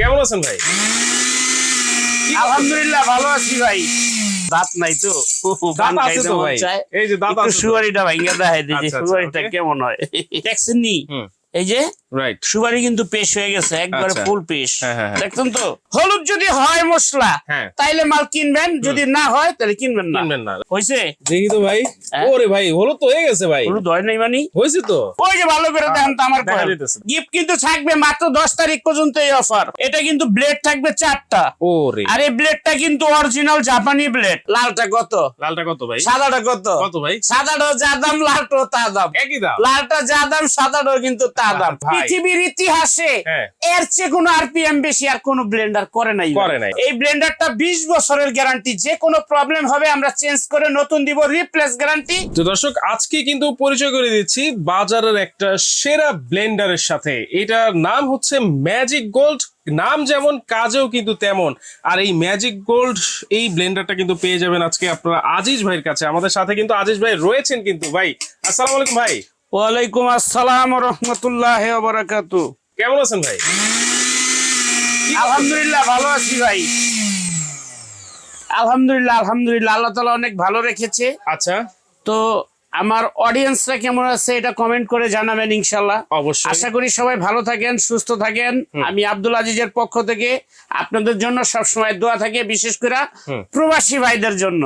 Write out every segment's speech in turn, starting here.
কেমন আছেন ভাই? আলহামদুলিল্লাহ ভালো আছি ভাই। দাঁত নাই তো, দাঁত আছে তো ভাই। এই যে দাঁত আছে, সুপারিটা ভাঙ্গা দেখাই দিই যে আচ্ছা, সুপারিটা okay. কেমন হয়। দেখছেন নি এই যে রাইট। সুপারি কিন্তু পেশ হয়ে গেছে, একবারে আচ্ছা। ফুল পেশ। হ্যাঁ, হ্যাঁ, হ্যাঁ। দেখছেন তো, হলুদ যদি হয় মশলা হ্যাঁ। তাইলে মাল কিনবেন, যদি না হয় তাহলে কিনবেন না। কিনবেন না। হইছে? দেখি তো ভাই। হ্যাঁ? ওরে ভাই, হলুদ তো হয়ে গেছে ভাই। হলুদ হয় নাই মানে হয়েছে তো। ওই যে ভালো করে দেখেন তো আমার দেখা যাইতেছে। গিফট কিন্তু থাকবে মাত্র 10 তারিখ পর্যন্ত এই অফার। এটা কিন্তু ব্লেড থাকবে 4টা। ওরে, আর এই ব্লেডটা কিন্তু অরিজিনাল জাপানি ব্লেড। লালটা কত? লালটা কত ভাই? সাদাটা কত? কত ভাই? সাদাটাও যা দাম, লালটাও তা দাম। একই দাম। লালটা যা দাম, সাদাটাও কিন্তু তা দাম। ভাই। পৃথিবীর ইতিহাসে হ্যাঁ। এর চেয়ে কোনো আরপিএম বেশি আর কোনো ব্লেন্ডার করে নাই। এই ব্লেন্ডারটা 20 বছরের গ্যারান্টি, যে কোনো প্রবলেম হবে আমরা চেঞ্জ করে নতুন দিব, রিপ্লেস গ্যারান্টি। তো দর্শক, আজকে কিন্তু পরিচয় করে দিচ্ছি বাজারের একটা সেরা ব্লেন্ডারের সাথে। এটার নাম হচ্ছে ম্যাজিক গোল্ড। নাম যেমন, কাজেও কিন্তু তেমন। আর এই ম্যাজিক গোল্ড এই ব্লেন্ডারটা কিন্তু পেয়ে যাবেন আজকে আপনারা আজিজ ভাইয়ের কাছে। আমাদের সাথে কিন্তু আজিজ ভাই রয়েছেন কিন্তু। ভাই আসসালামু আলাইকুম ভাই। ওয়ালাইকুম আসসালাম ওয়া রাহমাতুল্লাহি ওয়া বারাকাতুহু। কেমন আছেন ভাই? আলহামদুলিল্লাহ ভালো আছি ভাই। আলহামদুলিল্লাহ আল্লাহ তাআলা অনেক ভালো রেখেছে। আচ্ছা, তো আমার অডিয়েন্সরা কেমন আছে এটা কমেন্ট করে জানাবেন ইনশাআল্লাহ। অবশ্যই। আশা করি সবাই ভালো থাকেন, সুস্থ থাকেন। আমি আব্দুল আজিজের পক্ষ থেকে আপনাদের জন্য সব সময় দোয়া থাকে, বিশেষ করে প্রবাসী ভাইদের জন্য।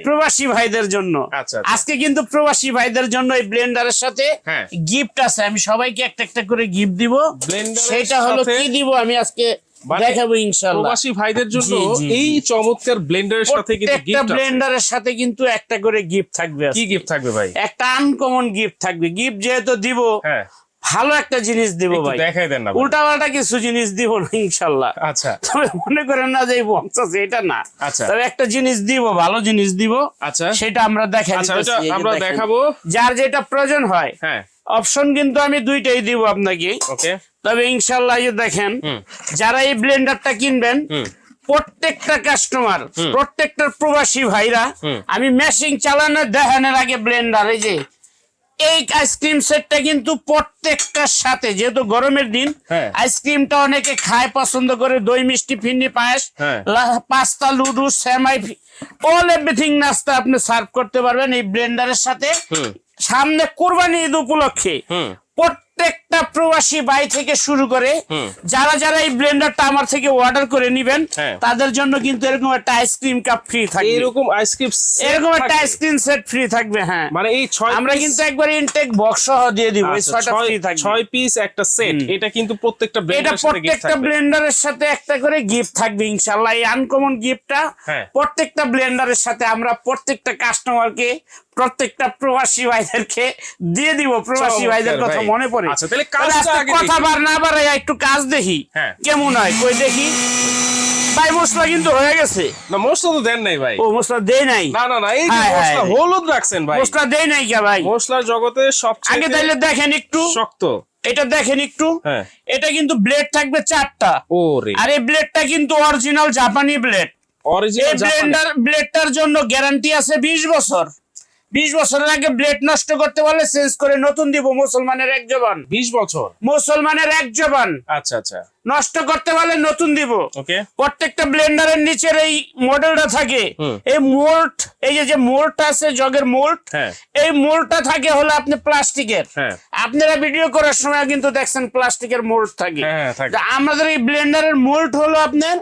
প্রবাসী ভাইদের জন্য। আচ্ছা। আজকে কিন্তু প্রবাসী ভাইদের জন্য এই ব্লেন্ডারের সাথে হ্যাঁ। গিফট আছে। আমি সবাইকে একটা একটা করে গিফট দিব। সেটা হলো কি দিব আমি আজকে দেখাবো ইনশাআল্লাহ। প্রবাসী ভাইদের জন্য জি। এই চমৎকার ব্লেন্ডারের সাথে কিন্তু একটা গিফট আছে। ব্লেন্ডারের সাথে কিন্তু একটা করে গিফট থাকবে। কি গিফট থাকবে ভাই? একটা আনকমন গিফট থাকবে। গিফট যেহেতু দিব, হ্যাঁ, ভালো একটা জিনিস দিব একটু ভাই। দেখাই দেন না ভাই। উল্টাপাল্টা কিছু জিনিস দিব না ইনশাআল্লাহ। আচ্ছা, তবে মনে করেন না যে এই বক্স আছে, এটা না। আচ্ছা। তবে একটা জিনিস দিব, ভালো জিনিস দিব। আচ্ছা, সেটা আমরা দেখাই আচ্ছা, দিতেছি। ওটা এই যে আমরা দেখেন। দেখাবো। যার যেটা প্রয়োজন হয়, হ্যাঁ, অপশন কিন্তু আমি দুইটাই দিব আপনাকে। ওকে। তবে ইনশাআল্লাহ এই যে দেখেন, যারা এই ব্লেন্ডারটা কিনবেন, প্রত্যেকটা কাস্টমার, প্রত্যেকটা প্রবাসী ভাইরা, আমি মেশিন চালানো দেখানোর আগে ব্লেন্ডার, এই যে এই আইসক্রিম সেটটা কিন্তু প্রত্যেকটার সাথে, যেহেতু গরমের দিন, হ্যাঁ। আইসক্রিমটা অনেকে খায় পছন্দ করে, দই মিষ্টি ফিন্নি পায়েস, হ্যাঁ। পাস্তা লুডু সেমাই অল এভরিথিং নাস্তা আপনি সার্ভ করতে পারবেন এই ব্লেন্ডারের সাথে। সামনে কুরবানি ঈদ উপলক্ষে প্রত্যেকটা প্রবাসী ভাই থেকে শুরু করে যারা যারা এই ব্লেন্ডারটা আমার থেকে অর্ডার করে নিবেন, হ্যাঁ। তাদের জন্য কিন্তু এরকম একটা আইসক্রিম কাপ ফ্রি থাকবে। এরকম আইসক্রিম এরকম একটা আইসক্রিম সেট ফ্রি থাকবে। হ্যাঁ, মানে এই 6 আমরা কিন্তু একবার ইনটেক বক্স সহ দিয়ে দিব। এই 6টা ফ্রি থাকবে। 6 পিস একটা সেট। এটা কিন্তু প্রত্যেকটা এটা ব্লেন্ডারের সাথে গিফট প্রত্যেকটা থাকবে। ব্লেন্ডারের সাথে একটা করে গিফট থাকবে ইনশাআল্লাহ। এই আনকমন গিফটটা হ্যাঁ। প্রত্যেকটা ব্লেন্ডারের সাথে আমরা প্রত্যেকটা কাস্টমারকে, প্রত্যেকটা প্রবাসী ভাইদেরকে দিয়ে দিব। প্রবাসী ভাইদের কথা মনে পড়ে। আচ্ছা, তাহলে কাজটা আগে কথা বার না বাড়াই একটু কাজ দেখি হ্যাঁ। কেমন হয়। কই দেখি ভাই, মশলা কিন্তু হয়ে গেছে। না, মশলা তো দেন নাই ভাই। ও মশলা দেই নাই? না, এই যে হায় মশলা হায়। হলুদ রাখছেন ভাই। মশলা দেই নাই কে ভাই? মশলার জগতে সবচেয়ে আগে তাইলে দেখেন একটু, শক্ত। এটা দেখেন একটু। হ্যাঁ। এটা কিন্তু ব্লেড থাকবে 4টা। ওরে, আর এই ব্লেডটা কিন্তু অরিজিনাল জাপানি ব্লেড। অরিজিনাল এই ব্লেডটার জন্য গ্যারান্টি আছে 20 বছর। 20 বছরের আগে ব্লেড নষ্ট করতে পারলে চেঞ্জ করে নতুন দিব। মুসলমানের এক জবান। 20 বছর। মুসলমানের এক জবান। আচ্ছা, নষ্ট করতে পারলে নতুন দিব। ওকে। প্রত্যেকটা ব্লেন্ডারের নিচের এই মডেলটা থাকে, এই মোল্ড, এই যে মোল্ডটা আছে, জগের মোল্ড, হ্যাঁ। এই মোল্ডটা থাকে হলো আপনি প্লাস্টিকের। হ্যাঁ। আপনারা ভিডিও করার সময় কিন্তু দেখছেন প্লাস্টিকের মোল্ড থাকে। হ্যাঁ, থাকে। আমাদের এই ব্লেন্ডারের মোল্ড হলো আপনার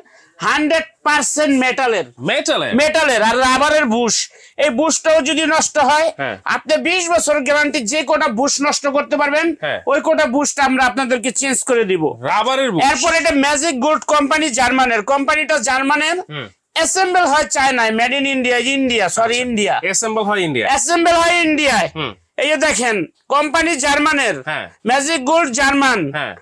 100% মেটালের আর রাবারের বুশ। এই বুশটাও যদি নষ্ট হয়, হ্যাঁ। আপনি 20 বছর গ্যারান্টি, যে কোটা বুশ নষ্ট করতে পারবেন, হ্যাঁ। ওই কোটা বুশটা আমরা আপনাদেরকে চেঞ্জ করে দিব। রাবারের বুশ। এরপর এটা ম্যাজিক গোল্ড কোম্পানি, জার্মানের। কোম্পানিটা জার্মানের, অ্যাসেম্বল হয় চায়নায়, made in India. India. Assemble হয় ইন্ডিয়া। অ্যাসেম্বল হয় ইন্ডিয়ায়। এই যে দেখেন, কোম্পানি জার্মানের, হ্যাঁ। ম্যাজিক গোল্ড জার্মান, হ্যাঁ।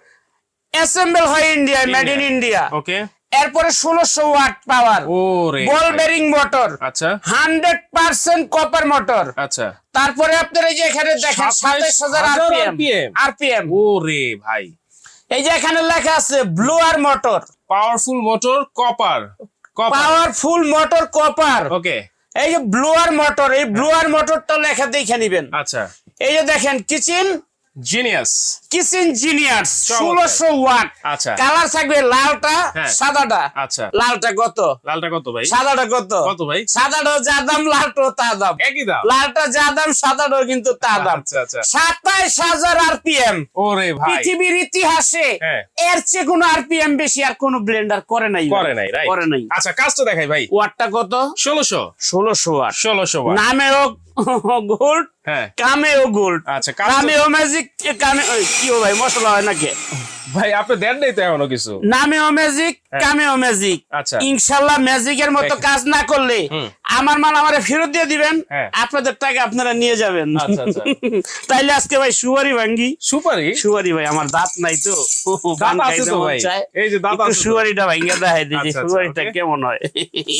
অ্যাসেম্বল হয় ইন্ডিয়ায়, মেড ইন ইন্ডিয়া। ওকে। এরপরে 1600 ওয়াট পাওয়ার ওরে, বল বেরিং মোটর। আচ্ছা, 100% কপার মোটর। আচ্ছা। তারপরে আপনারা এই যে এখানে দেখেন 27000 আরপিএম। ওরে ভাই, এই যে এখানে লেখা আছে blower motor, powerful motor, copper. Powerful motor copper. Okay. এই যে ব্লোয়ার মোটর, এই ব্লোয়ার মোটরটা লেখা দেখে নিবেন। আচ্ছা। এই যে দেখেন কিচেন জিনিয়াস। কিচেন জিনিয়াস চমৎকার। 1600 ওয়াট। আচ্ছা। কালার থাকবে লালটা, হ্যাঁ। সাদাটা। আচ্ছা। লালটা কত? লালটা কত ভাই? সাদাটা কত? কত ভাই? সাদাটাও যা দাম, লালটাও তা দাম। একই দাম। লালটা যা দাম, সাদাটাও কিন্তু তা দাম। আচ্ছা আচ্ছা। 27000 আরপিএম। ওরে ভাই, পৃথিবীর ইতিহাসে হ্যাঁ। এর চেয়ে কোনো আরপিএম বেশি আর কোনো ব্লেন্ডার করে নাই। করে নাই, রাইট। করে নাই। আচ্ছা, কাজটা দেখাই ভাই। ওয়াটটা কত? 1600। 1600 ওয়াট। 1600 ওয়াট। নামেও গোল্ড, হ্যাঁ কামেও গোল্ড। আচ্ছা, কাজ তো- কামেও ম্যাজিক, কি ও ভাই মশলা হয় নাকি? ভাই আপনি দেন নাই তো এখনো কিছু। নামেও ম্যাজিক, কামেও ম্যাজিক। আচ্ছা। ইনশাআল্লাহ ম্যাজিকের মতো দেখেন। কাজ না করলে আমার মাল আমারে ফেরত দিয়ে দিবেন, হ্যাঁ। আপনাদের টাকা আপনারা নিয়ে যাবেন। আচ্ছা, আচ্ছা। তাইলে আজকে ভাই সুপারি ভাঙ্গি। সুপারি? সুপারি ভাই আমার দাঁত নাই তো, দাঁত পান আছে খাইতে তো মন ভাই, চায়। এই যে দাঁত একটু আছে তো। সুপারিটা ভাঙ্গা দেখাই দিই যে আচ্ছা, আচ্ছা, সুপারিটা ওকে। কেমন হয়।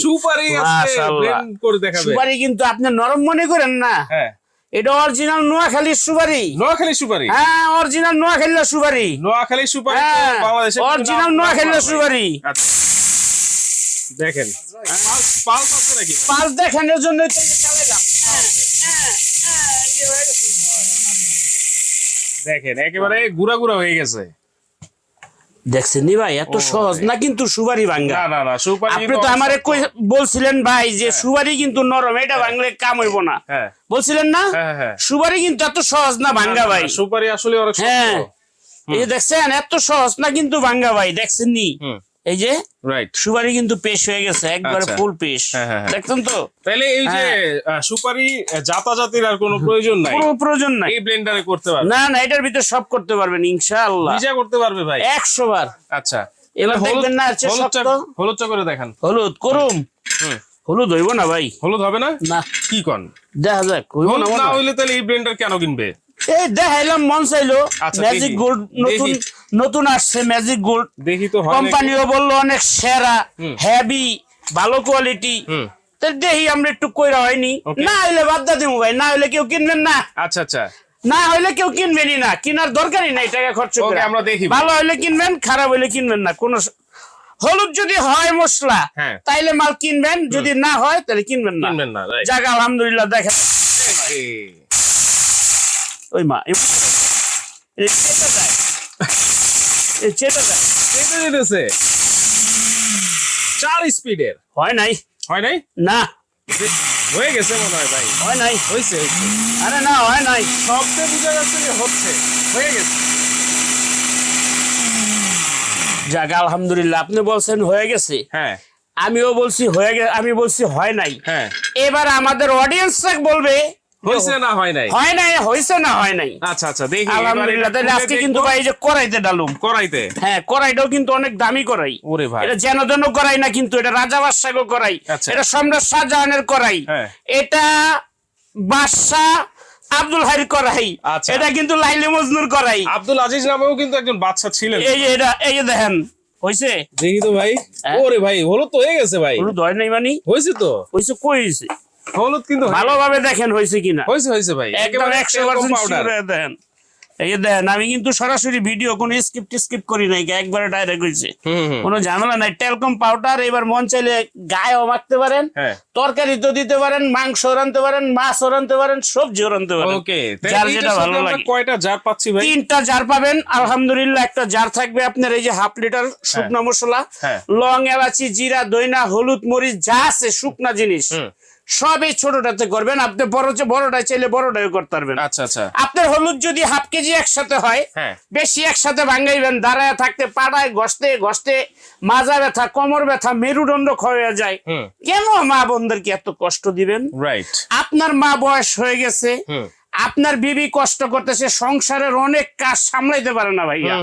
সুপারি আছে, মাশাআল্লাহ। ব্লেন্ড করে দেখাবে। সুপারি কিন্তু আপনি নরম মনে করেন না, হ্যাঁ। এটা অরিজিনাল নোয়াখালীর সুপারি। নোয়াখালী সুপারি? হ্যাঁ, অরিজিনাল নোয়াখালীর সুপারি। নোয়াখালী সুপারি তো হ্যাঁ, বাংলাদেশে অরিজিনাল নোয়াখালীর সুপারি। আচ্ছা। দেখেন পালস আছে নাকি? পাল দেখানোর জন্য তো এই যে চালাইলাম। দেখেন একেবারে গুড়া গুড়া হয়ে গেছে। দেখছেন নি ভাই, এত সহজ না কিন্তু সুপারি ভাঙ্গা। না না না, সুপারি আপনি কিন্তু তো অনেক আমারে শক্ত। বলছিলেন ভাই যে সুপারি কিন্তু নরম, এটা ভাঙলে কাম হইব না, হ্যাঁ বলছিলেন না? হ্যাঁ হ্যাঁ। সুপারি কিন্তু এত সহজ না ভাঙ্গা ভাই। সুপারি আসলে অনেক শক্ত। হ্যাঁ, এই যে দেখছেন এত সহজ না কিন্তু ভাঙ্গা ভাই, দেখছেন নি? এই যে রাইট। সুপারি কিন্তু পেশ হয়ে গেছে, একবারে আচ্ছা। ফুল পেশ। হ্যাঁ, হ্যাঁ, হ্যাঁ। দেখছেন তো? তাহলে এই যে সুপারি জাতাজাতির আর কোনো প্রয়োজন নাই, কোনো প্রয়োজন নাই। এই ব্লেন্ডারে করতে পারবে। না না, এটার ভিতরে সব করতে পারবেন ইনশাআল্লাহ, নিজে করতে পারবে ভাই 100 বার। আচ্ছা, এবার হলুদ- দেখবেন না হচ্ছে হলুদটা শক্ত। হলুদটা করে দেখান। হলুদ করুম, হুম। হলুদ হইব না ভাই? হলুদ হবে না? না, কি কন? দেখা যাক হইব না হলুদ মনে না হয়। হইলে তাহলে এই ব্লেন্ডার কেন কিনবে? এই দেখাইলাম, মন চাইলো। আচ্ছা, ম্যাজিক দেখি, গোল্ড নতুন দেখি। নতুন আসছে, ম্যাজিক গোল্ড দেখি তো হয় নাকি। কোম্পানিও বললো অনেক সেরা, হেভি, ভালো কোয়ালিটি। হুম। তো দেখি আমরা একটু কইরা হয়নি, Okay. না হইলে বাদ দা দিমু ভাই, না হইলে কেউ কিনবেন না, আচ্ছা আচ্ছা। না হইলে কেউ কিনবেনই না, কেনার দরকারই নাই টাকা খরচ Okay, করে। আমরা দেখি। ভালো হইলে কিনবেন, খারাপ হইলে কিনবেন না। কোন হলুদ যদি হয় মশলা, হ্যাঁ। তাইলে মাল কিনবেন, যদি না হয় তাহলে কিনবেন না। কিনবেন না, রাইট। যাক আলহামদুলিল্লাহ। দেখেন ওই মা এই চেটা যায়, এই চেটা যায়। কেটে দিতেছে 4 স্পিডের। হয় নাই, হয় নাই? না হয়ে গেছে মনে হয় ভাই। হয় নাই, হয়েছে হয়েছে। আরে না হয় নাই। শব্দে বোঝা যাচ্ছে যে হচ্ছে, হয়ে গেছে। যাক আলহামদুলিল্লাহ, আপনি বলছেন হয়ে গেছে, হ্যাঁ আমিও বলছি হয়ে গেছে, আমি বলছি হয় নাই। হ্যাঁ। এবার আমাদের অডিয়েন্সরা বলবে হয়েছে না হয় নাই? হয় নাই, হয়েছে না হয় নাই। আচ্ছা আচ্ছা, দেখি আলহামদুলিল্লাহ। তাহলে আজকে কিন্তু ভাই এই যে কড়াইতে ডালুম, করাইতে। হ্যাঁ কড়াইটাও কিন্তু অনেক দামি কড়াই। ওরে ভাই, এটা যেন যেন কড়াই না কিন্তু, এটা রাজা বাদশাহ কড়াই, আচ্ছা। এটা সম্রাট শাহজাহানের কড়াই, হ্যাঁ। এটা বাদশাহ আব্দুল হাইর কড়াই, আচ্ছা। এটা কিন্তু লাইলে মজনুর কড়াই। আব্দুল আজিজ নামেও কিন্তু একজন বাদশা ছিলেন। এই যে এটা, এই যে দেখেন হইছে। দেখি তো ভাই। হ্যাঁ। ওরে ভাই, হলুদ তো হয়ে গেছে ভাই। হলুদ হয় নাই মানে? হয়েছে তো, হইছে, কই হইছে? হলুদ কিন্তু ভালোভাবে দেখেন হইছে কিনা। হয়েছে হয়েছে ভাই, একদম একেবারে 100% পাউডার। sure দেখেন। এই যে দেখেন, আমি কিন্তু সরাসরি ভিডিও কোনো স্কিপ করি নাই, একবারে ডাইরেক্ট হইছে, কোনো ঝামেলা নাই। টেলকম পাউডার এবার মন চাইলে গায়েও মাখতে পারেন, হ্যাঁ। তরকারি তো দিতে পারেন, মাংস রানতে পারেন, মাছ রানতে পারেন, সবজি রানতে পারেন। ওকে, যার যেটা ভালো লাগে। কয়টা জার পাচ্ছি ভাই? 3টা জার পাবেন আলহামদুলিল্লাহ। একটা জার থাকবে আপনার এই যে 1/2 লিটার শুকনা মশলা, হ্যাঁ। লং, এলাচি, জিরা, দইনা, হলুদ, মরিচ, যা আছে শুকনা জিনিস সব এই ছোটটাতে করবেন। আপনি বড়টাই চাইলে বড়টাই করতে পারবেন। আচ্ছা আচ্ছা। আপনার হলুদ যদি 1/2 কেজি একসাথে হয়, হ্যাঁ। বেশি একসাথে ভাঙাইবেন, দাঁড়ায় থাকতে পাড়ায় ঘষতে ঘষতে মাজা ব্যথা, কোমর ব্যথা, মেরুদণ্ড ক্ষয় হয়ে যায়। কেন মা বোনদেরকে এত কষ্ট দিবেন? রাইট। আপনার মা বয়স হয়ে গেছে, আপনার বিবি কষ্ট করতেছে, সংসারের অনেক কাজ সামলাইতে পারে না ভাইয়া,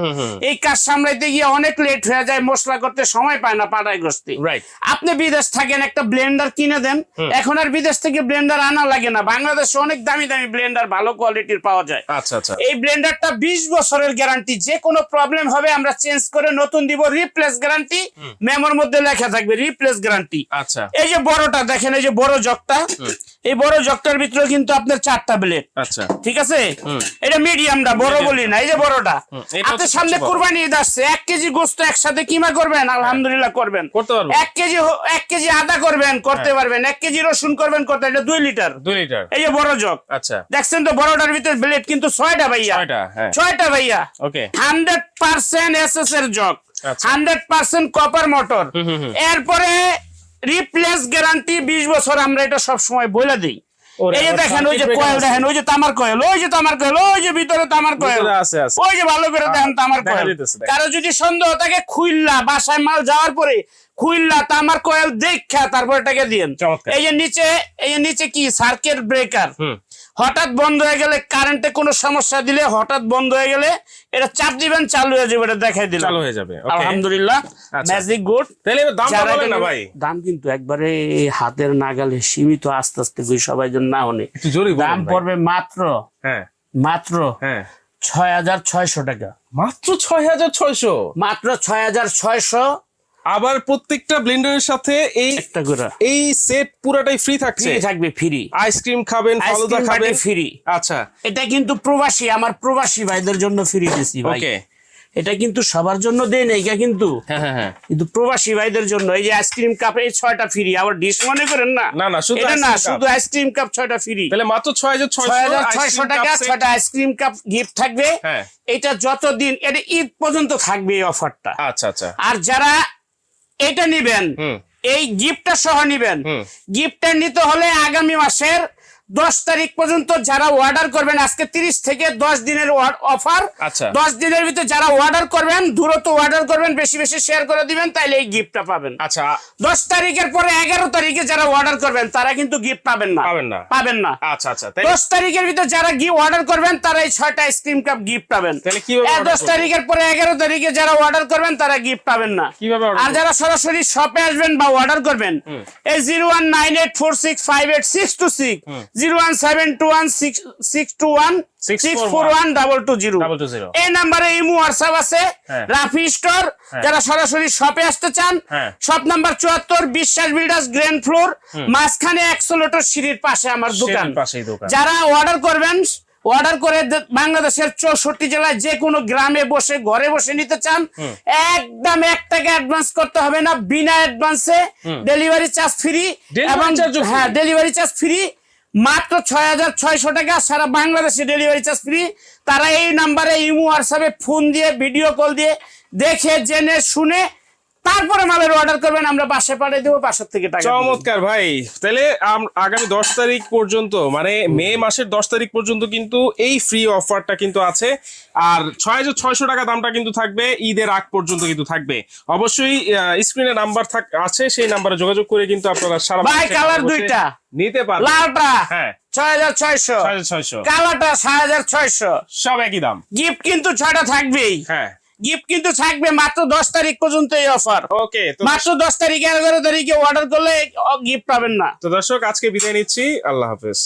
এই কাজ সামলাইতে গিয়ে অনেক লেট হয়ে যায়, মশলা করতে সময় পায় না, পাড়ায় ঘষতে। রাইট। আপনি বিদেশ থাকেন, একটা ব্লেন্ডার কিনে দেন, এখন আর বিদেশ থেকে ব্লেন্ডার আনা লাগে না, বাংলাদেশে অনেক দামি দামি ব্লেন্ডার ভালো কোয়ালিটির পাওয়া যায়। আচ্ছা আচ্ছা। এই ব্লেন্ডারটা 20 বছরের গ্যারান্টি, যে কোনো প্রবলেম হবে আমরা চেঞ্জ করে নতুন দিব, রিপ্লেস গ্যারান্টি, মেমোর মধ্যে লেখা থাকবে রিপ্লেস গ্যারান্টি। আচ্ছা এই যে বড়টা দেখেন, এই যে বড় জগটা, এই বড় জগটার ভিতরে কিন্তু আপনার 4টা ব্লেড, আচ্ছা ঠিক আছে, এটা মিডিয়ামটা, বড় বলি না, এই যে বড়টা। এটা আপনার হচ্ছে সামনে সবচেয়ে বড়। কুরবানি ঈদ আসছে, 1 কেজি গোস্ত একসাথে কিমা করবেন, আলহামদুলিল্লাহ করবেন। করতে পারবো 1 কেজি আদা করবেন, করতে পারবেন। 1 কেজি রসুন করবেন, করতে, এটা 2 লিটার। 2 লিটার। এই যে বড় জগ, আচ্ছা দেখছেন তো বড়টার ভিতরে ব্লেড কিন্তু 6টা ভাইয়া, 6টা, হ্যাঁ 6টা ভাইয়া। ওকে 100% এসএস এর জগ, আচ্ছা। 100% কপার মোটর। এরপরে রিপ্লেস গ্যারান্টি 20 বছর, আমরা এটা সব সময় বলে দিই। ওরে, এই যে আবার দেখেন, ওই যে circuit কয়েল breaker দেখেন, ওই যে তামার কয়েল, ওই যে তামার কয়েল, ওই যে ভিতরে তামার কয়েল ভিতরে আছে, আছে। ওই যে ভালো করে দেখেন তামার দেখা কয়েল। যাইতেছে, দেখা। কারো যদি সন্দেহ থাকে, খুইল্লা বাসায় মাল যাওয়ার পরে খুইল্লা তামার কয়েল দেখা তারপর এটাকে দিয়েন। চমৎকার। এই যে নিচে, এই যে নিচে কি সার্কিট ব্রেকার, হঠাৎ বন্ধ হয়ে গেলে, কারেন্টে কোনো সমস্যা দিলে হঠাৎ বন্ধ হয়ে গেলে এটা চাপ দিবেন, চালু হয়ে যাবে, এটা দেখাই দিলাম, চালু হয়ে যাবে। ওকে আলহামদুলিল্লাহ। আচ্ছা। Magic good. তাহলে এবার দামটা বলেন না ভাই। দাম কিন্তু একবারে হাতের নাগালে সীমিত, আস্তে আস্তে কই সবাই যেন না হনে। একটু জোরে বলেন দাম ভাই। পড়বে মাত্র হ্যাঁ মাত্র হ্যাঁ 6,600 টাকা, মাত্র 6600। মাত্র 6,600 আবার প্রত্যেকটা ব্লেন্ডারের সাথে এই একটা করে এই সেট পুরাটাই ফ্রি থাকছে। ফ্রি থাকবে, ফ্রি আইসক্রিম খাবেন, ফালুদা আইসক্রিম খাবেন, ফ্রি। আচ্ছা এটা কিন্তু প্রবাসী, আমার প্রবাসী ভাইদের জন্য ফ্রি দিছি ভাই। ওকে এটা কিন্তু সবার জন্য দেই না, এটা কিন্তু হ্যাঁ হ্যাঁ হ্যাঁ কিন্তু প্রবাসী ভাইদের জন্য। এই যে আইসক্রিম কাপ, এই 6টা ফ্রি, আবার ডিশ মনে করেন না, না, না, শুধু এটা না, ice cream cup। শুধু আইসক্রিম কাপ 6টা ফ্রি। তাহলে মাত্র 6600 6,600 টাকা 6টা আইসক্রিম কাপ গিফট থাকবে। হ্যাঁ। এটা যতদিন, এটা ঈদ পর্যন্ত থাকবে এই অফারটা। আচ্ছা আচ্ছা আর যারা এটা নিবেন, এই গিফটটা সহ নিবেন, গিফটটা নিতে হলে আগামী মাসের 10 তারিখ পর্যন্ত যারা অর্ডার করবেন, আজকে 30 থেকে 10 দিনের অফার। আচ্ছা। 10 দিনের ভিতরে যারা অর্ডার করবেন, দ্রুত অর্ডার করবেন, বেশি বেশি শেয়ার করে দিবেন, তাইলে এই গিফটটা পাবেন। আচ্ছা 10 তারিখের পরে 11 তারিখে যারা অর্ডার করবেন, তারা কিন্তু গিফট পাবেন না, পাবেন না। আচ্ছা আচ্ছা তাই 10 তারিখের ভিতরে যারা অর্ডার করবেন, তারা এই 6টা আইসক্রিম কাপ গিফট পাবেন। তাহলে কিভাবে order 10 তারিখের পরে 11 তারিখে যারা অর্ডার করবেন, তারা গিফট পাবেন না। কিভাবে order আর যারা সরাসরি শপে আসবেন বা অর্ডার করবেন, এই 01984658626 0172162164122 এই নম্বরে ইমো হোয়াটসঅ্যাপ আছে। হ্যাঁ। রাফি স্টোর, যারা সরাসরি শপে আসতে চান, হ্যাঁ। শপ নাম্বার 74, বিশ্বাস বিল্ডার্স, গ্র্যান্ড ফ্লোর, মাঝখানে অ্যাক্সেলেটর সিঁড়ির পাশে আমার দোকান। পাশেই দোকান। যারা অর্ডার করবেন, অর্ডার করে বাংলাদেশের 64 জেলায় যে কোনো গ্রামে বসে, ঘরে বসে নিতে চান, একদম 1 টাকা অ্যাডভান্স করতে হবে না, বিনা অ্যাডভান্সে ডেলিভারি চার্জ ফ্রি। এবং হ্যাঁ, ডেলিভারি চার্জ ফ্রি, মাত্র 6,600 টাকা, সারা বাংলাদেশে ডেলিভারি চার্জ ফ্রি। তারা এই নাম্বারে ইমো হোয়াটসঅ্যাপে ফোন দিয়ে, ভিডিও কল দিয়ে দেখে জেনে শুনে তারপরে মালের অর্ডার করবেন, আমরা বাসায় পাঠিয়ে দেবো, বাসার থেকে টাকা দিবেন। চমৎকার ভাই। তাহলে আগামী 10 তারিখ পর্যন্ত, মানে মে মাসের 10 তারিখ পর্যন্ত কিন্তু এই ফ্রি অফারটা কিন্তু আছে। আর 6,600 টাকা দামটা কিন্তু থাকবে, ঈদের আগ পর্যন্ত কিন্তু থাকবে। অবশ্যই স্ক্রিনে নাম্বার আছে, সেই নাম্বারে যোগাযোগ করে কিন্তু আপনারা সারা ভাই বাংলাদেশে কালার বসে দুইটা, নিতে পারবেন। লালটা হ্যাঁ 6,600, 6,600 কালারটা 6,600। সব একই দাম। গিফট কিন্তু 6টা থাকবেই, হ্যাঁ গিফট কিন্তু থাকবে মাত্র 10 তারিখ পর্যন্ত এই অফার। ওকে মাত্র 10 তারিখ 11 তারিখে অর্ডার করলে গিফট পাবেন না। তো দর্শক, আজকে বিদায় নিচ্ছি, আল্লাহ হাফেজ।